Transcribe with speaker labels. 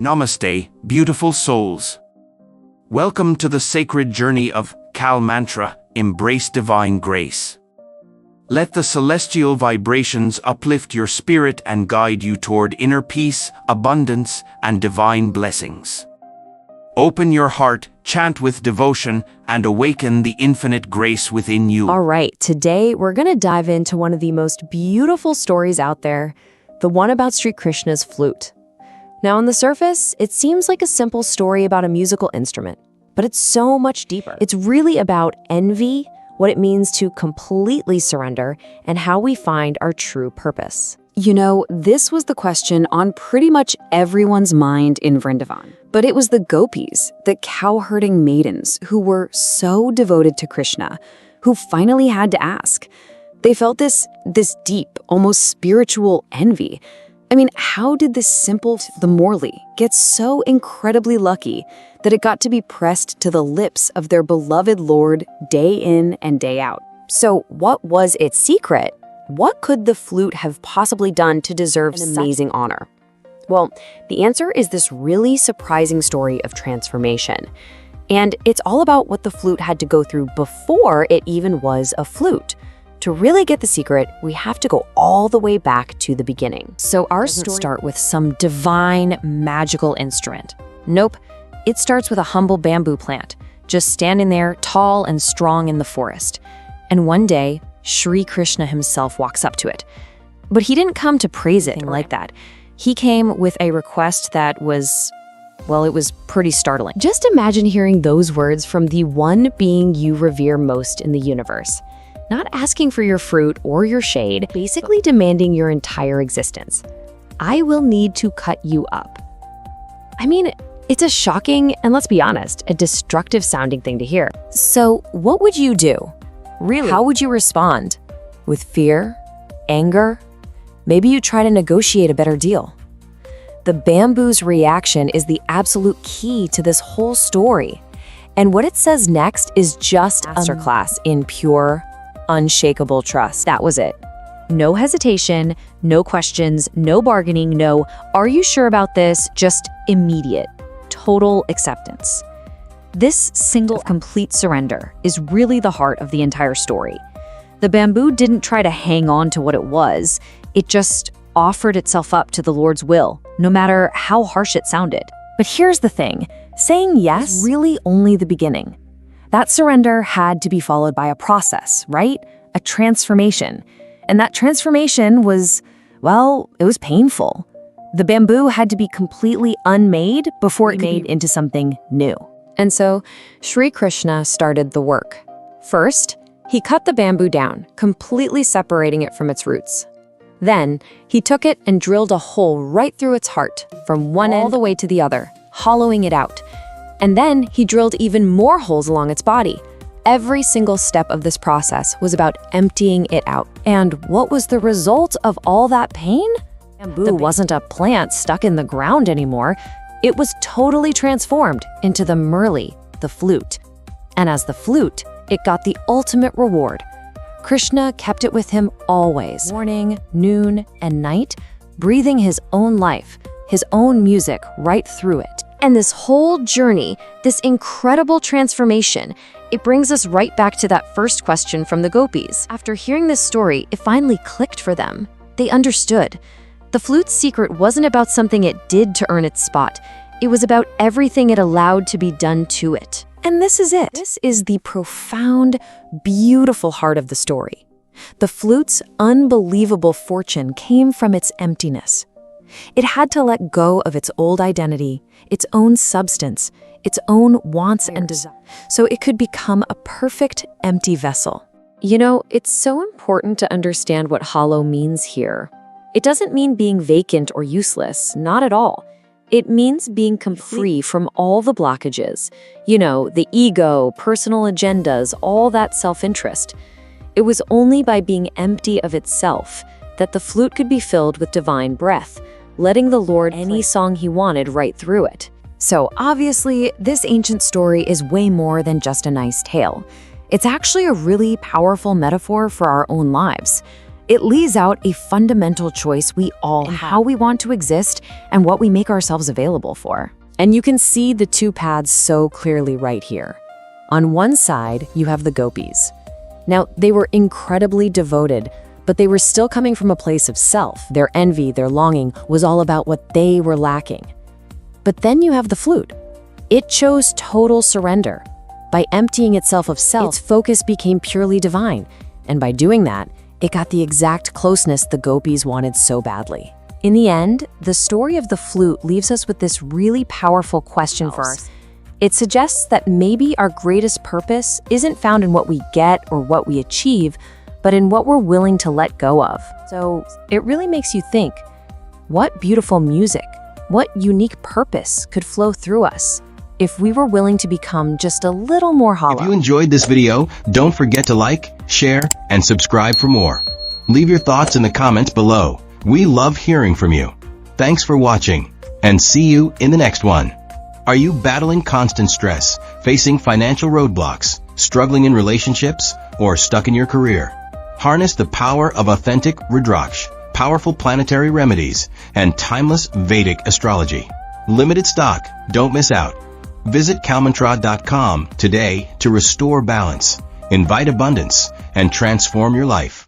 Speaker 1: Namaste, beautiful souls. Welcome to the sacred journey of Kal Mantra, Embrace Divine Grace. Let the celestial vibrations uplift your spirit and guide you toward inner peace, abundance, and divine blessings. Open your heart, chant with devotion, and awaken the infinite grace within you.
Speaker 2: All right, today we're going to dive into one of the most beautiful stories out there, the one about Sri Krishna's flute. Now, on the surface, it seems like a simple story about a musical instrument, but it's so much deeper. It's really about envy, what it means to completely surrender, and how we find our true purpose.
Speaker 3: You know, this was the question on pretty much everyone's mind in Vrindavan. But it was the Gopis, the cow-herding maidens, who were so devoted to Krishna, who finally had to ask. They felt this deep, almost spiritual envy. I mean, how did this simple, the Morley, get so incredibly lucky that it got to be pressed to the lips of their beloved Lord day in and day out?
Speaker 2: So what was its secret? What could the flute have possibly done to deserve an amazing honor? Well, the answer is this really surprising story of transformation. And it's all about what the flute had to go through before it even was a flute. To really get the secret, we have to go all the way back to the beginning. So our story starts with some divine, magical instrument. Nope, it starts with a humble bamboo plant, just standing there tall and strong in the forest. And one day, Sri Krishna himself walks up to it. But he didn't come to praise it like that. He came with a request that was, well, it was pretty startling. Just imagine hearing those words from the one being you revere most in the universe. Not asking for your fruit or your shade, basically demanding your entire existence. I will need to cut you up. I mean, it's a shocking, and let's be honest, a destructive sounding thing to hear. So what would you do? Really? How would you respond? With fear? Anger? Maybe you try to negotiate a better deal. The bamboo's reaction is the absolute key to this whole story. And what it says next is just a masterclass in pure, unshakable trust. That was it. No hesitation, no questions, no bargaining, no, are you sure about this? Just immediate, total acceptance. This single complete surrender is really the heart of the entire story. The bamboo didn't try to hang on to what it was. It just offered itself up to the Lord's will, no matter how harsh it sounded. But here's the thing, saying yes is really only the beginning. That surrender had to be followed by a process, right? A transformation. And that transformation was, well, it was painful. The bamboo had to be completely unmade before it could be made into something new. And so, Sri Krishna started the work. First, he cut the bamboo down, completely separating it from its roots. Then, he took it and drilled a hole right through its heart, from one end all the way to the other, hollowing it out. And then, he drilled even more holes along its body. Every single step of this process was about emptying it out. And what was the result of all that pain? Bamboo wasn't a plant stuck in the ground anymore. It was totally transformed into the Murli, the flute. And as the flute, it got the ultimate reward. Krishna kept it with him always, morning, noon, and night, breathing his own life, his own music right through it. And this whole journey, this incredible transformation, it brings us right back to that first question from the Gopis. After hearing this story, it finally clicked for them. They understood. The flute's secret wasn't about something it did to earn its spot. It was about everything it allowed to be done to it. And this is it. This is the profound, beautiful heart of the story. The flute's unbelievable fortune came from its emptiness. It had to let go of its old identity, its own substance, its own wants and desires, so it could become a perfect empty vessel. You know, it's so important to understand what hollow means here. It doesn't mean being vacant or useless, not at all. It means being free from all the blockages. You know, the ego, personal agendas, all that self-interest. It was only by being empty of itself that the flute could be filled with divine breath, letting the Lord any song he wanted right through it. So obviously, this ancient story is way more than just a nice tale. It's actually a really powerful metaphor for our own lives. It leaves out a fundamental choice we all have: how we want to exist and what we make ourselves available for.
Speaker 3: And you can see the two paths so clearly right here. On one side, you have the Gopis. Now, they were incredibly devoted, but they were still coming from a place of self. Their envy, their longing was all about what they were lacking. But then you have the flute. It chose total surrender. By emptying itself of self, its focus became purely divine. And by doing that, it got the exact closeness the Gopis wanted so badly. In the end, the story of the flute leaves us with this really powerful question for us. It suggests that maybe our greatest purpose isn't found in what we get or what we achieve, but in what we're willing to let go of. So it really makes you think, what beautiful music, what unique purpose could flow through us if we were willing to become just a little more hollow?
Speaker 4: If you enjoyed this video, don't forget to like, share, and subscribe for more. Leave your thoughts in the comments below. We love hearing from you. Thanks for watching, and see you in the next one. Are you battling constant stress, facing financial roadblocks, struggling in relationships, or stuck in your career? Harness the power of authentic Rudraksh, powerful planetary remedies, and timeless Vedic astrology. Limited stock, don't miss out. Visit kalmantra.com today to restore balance, invite abundance, and transform your life.